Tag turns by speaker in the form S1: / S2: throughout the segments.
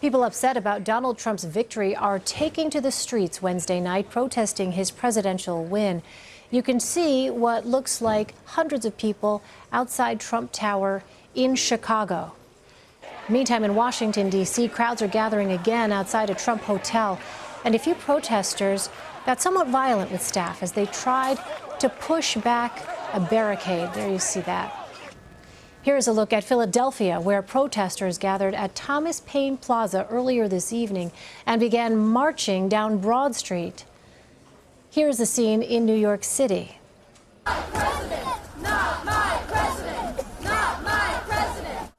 S1: People upset about Donald Trump's victory are taking to the streets Wednesday night, protesting his presidential win. You can see what looks like hundreds of people outside Trump Tower in Chicago. Meantime, in Washington, D.C., crowds are gathering again outside a Trump hotel, and a few protesters got somewhat violent with staff as they tried to push back a barricade. There you see that. Here's a look at Philadelphia, where protesters gathered at Thomas Paine Plaza earlier this evening and began marching down Broad Street. Here's the scene in New York City.
S2: President, not my president, not my president.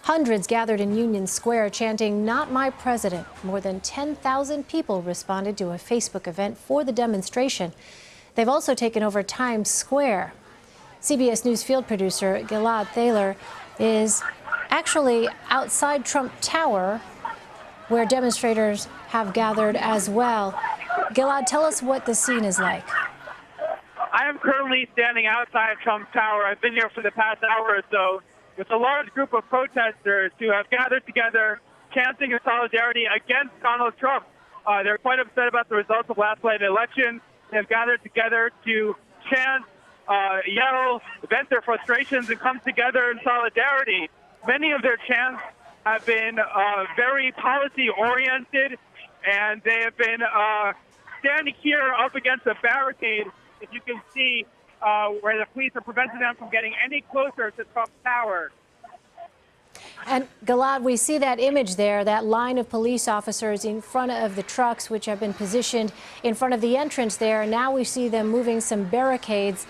S1: Hundreds gathered in Union Square chanting, "Not my president." More than 10,000 people responded to a Facebook event for the demonstration. They've also taken over Times Square. CBS News field producer Gilad Thilad is actually outside Trump Tower, where demonstrators have gathered as well. Gilad, tell us what the scene is like.
S3: I am currently standing outside Trump Tower. I've been here for the past hour or so with a large group of protesters who have gathered together, chanting in solidarity against Donald Trump. They're quite upset about the results of last night's election. They've gathered together to chant, yell, vent their frustrations, and come together in solidarity. Many of their chants have been very policy-oriented, and they have been standing here up against a barricade, as you can see, where the police are preventing them from getting any closer to Trump Tower.
S1: And Gilad, we see that image there, that line of police officers in front of the trucks, which have been positioned in front of the entrance there. Now we see them moving some barricades.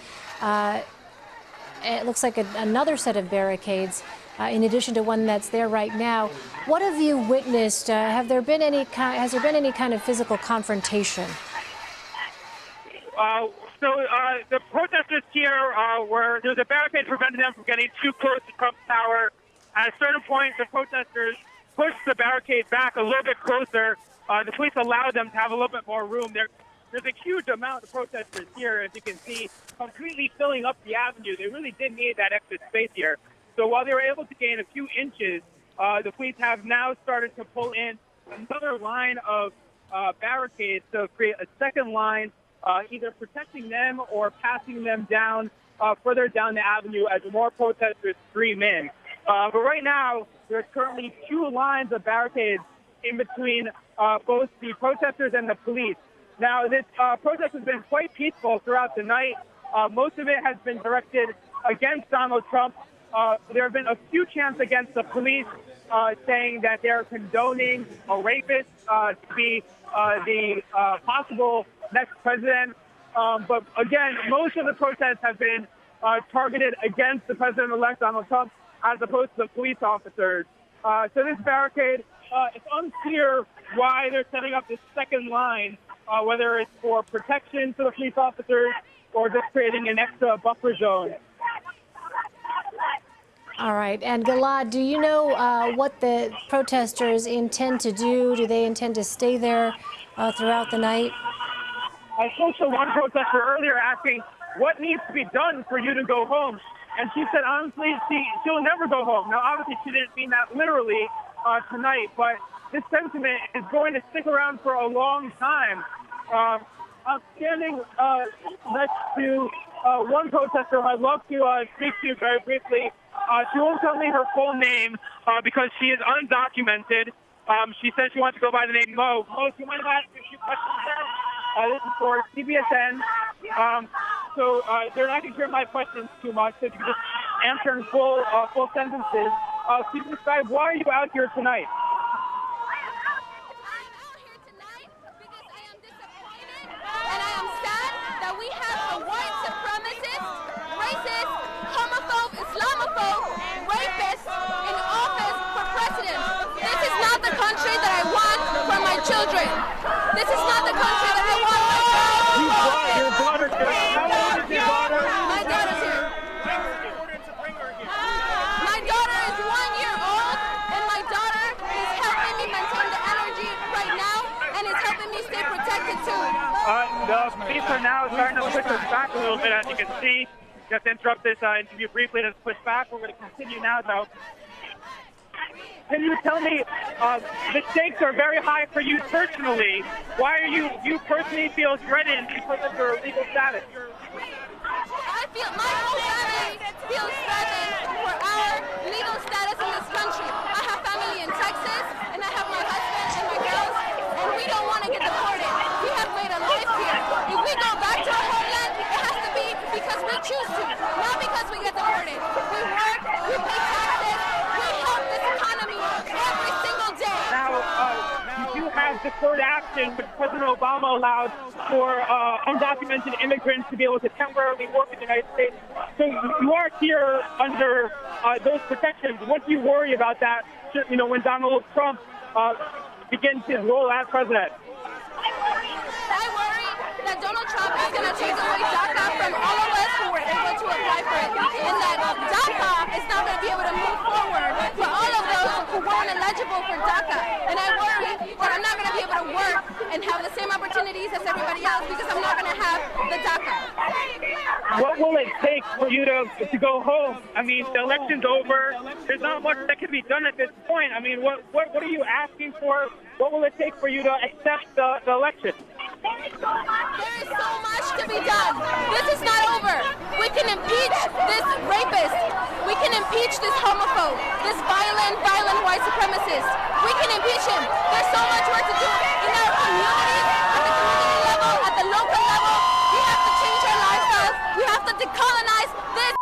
S1: It looks like another set of barricades, in addition to one that's there right now. What have you witnessed? Has there been any kind of physical confrontation?
S3: The protesters here there's a barricade preventing them from getting too close to Trump Tower. At a certain point, the protesters pushed the barricade back a little bit closer. The police allowed them to have a little bit more room. There's a huge amount of protesters here, as you can see, completely filling up the avenue. They really did need that extra space here. So while they were able to gain a few inches, the police have now started to pull in another line of barricades to create a second line, either protecting them or passing them down further down the avenue as more protesters stream in. But right now, there's currently two lines of barricades in between both the protesters and the police. Now, this protest has been quite peaceful throughout the night. Most of it has been directed against Donald Trump. There have been a few chants against the police, saying that they're condoning a rapist to be the possible next president. But again, most of the protests have been targeted against the president-elect Donald Trump, as opposed to the police officers. So this barricade, it's unclear why they're setting up this second line, whether it's for protection to the police officers or just creating an extra buffer zone.
S1: All right. And Gilad, do you know what the protesters intend to do? Do they intend to stay there throughout the night?
S3: I spoke to one protester earlier asking, what needs to be done for you to go home? And she said, honestly, she'll never go home. Now, obviously, she didn't mean that literally tonight, but this sentiment is going to stick around for a long time. I'm standing next to one protester who I'd love to speak to very briefly. She won't tell me her full name because she is undocumented. She says she wants to go by the name Mo. Mo, do you mind if I ask you a few questions there? This is for CBSN. So they're not going to hear my questions too much, so if you could just answer in full sentences. Can you describe why are you out here tonight?
S2: And I am sad that we have a white supremacist, racist, homophobe, Islamophobe, rapist in office for president. This is not the country that I want for my children. This is not the country that I want for my
S3: You brought your daughter here. How old is your daughter?
S2: My daughter's here. My daughter is 1 year old, and my daughter is helping me maintain the energy right now, and is helping me stay protected too.
S3: The police are now starting to push us back a little bit, as you can see. Just to interrupt this interview briefly to push back. We're going to continue now, though. can you tell me, the stakes are very high for you personally. Why are you personally feel threatened because of your legal status?
S2: I feel my whole family feels threatened for our legal status in this country. I have family in Texas, and I have my husband and my girls, and we don't want to get deported. We have made a life here. If we go back to our homeland, it has to be because we choose to, not because we get deported. We work, we pay taxes, we help this economy every single day.
S3: Now, you do have deferred action, which President Obama allowed for undocumented immigrants to be able to temporarily work in the United States. So you are here under those protections. What do you worry about that, when Donald Trump begins his role as president?
S2: I worry that Donald Trump is going to take away DACA from all of us who were able to apply for it, and that DACA is not going to be able to move forward for all of those who weren't eligible for DACA. And I worry that I'm not going to be able to work and have the same opportunities as everybody else because I'm not going to have the DACA.
S3: What will it take for you to go home? I mean, the election's over. There's not much that can be done at this point. I mean, what are you asking for? What will it take for you to accept the election?
S2: There is so much to be done. This is not over. We can impeach this rapist. We can impeach this homophobe, this violent white supremacist. We can impeach him. There's so much work to do in our communities, at the community level, at the local level. We have to change our lifestyles. We have to decolonize this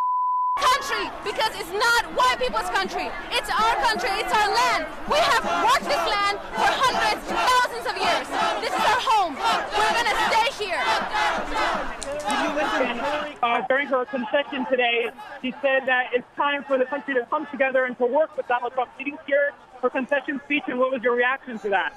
S2: country because it's not white people's country. It's our country. It's our land. We have worked this land for hundreds, thousands of years. This is our home. We're going to stay here.
S3: During her concession today, she said that it's time for the country to come together and to work with Donald Trump. Did you hear her concession speech, and what was your reaction to that?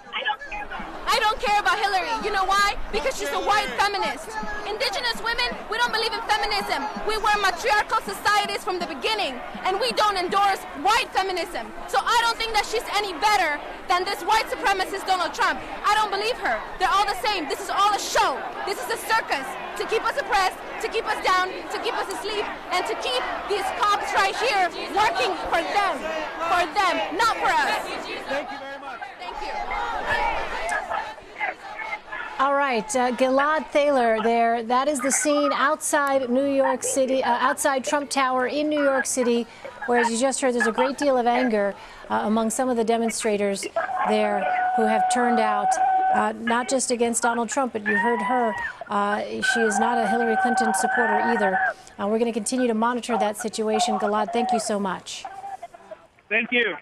S2: I don't care about Hillary. You know why? Because she's a white feminist. Indigenous women, we don't believe in feminism. We were matriarchal societies from the beginning, and we don't endorse white feminism. So I don't think that she's any better than this white supremacist Donald Trump. I don't believe her. They're all the same. This is all a show. This is a circus to keep us oppressed, to keep us down, to keep us asleep, and to keep these cops right here working for them, not for us.
S3: Thank you very much.
S2: Thank you.
S1: All right, Gilad Thilad there. That is the scene outside New York City, outside Trump Tower in New York City, where, as you just heard, there's a great deal of anger among some of the demonstrators there who have turned out, not just against Donald Trump, but you heard her. She is not a Hillary Clinton supporter either. We're going to continue to monitor that situation. Gilad, thank you so much.
S3: Thank you.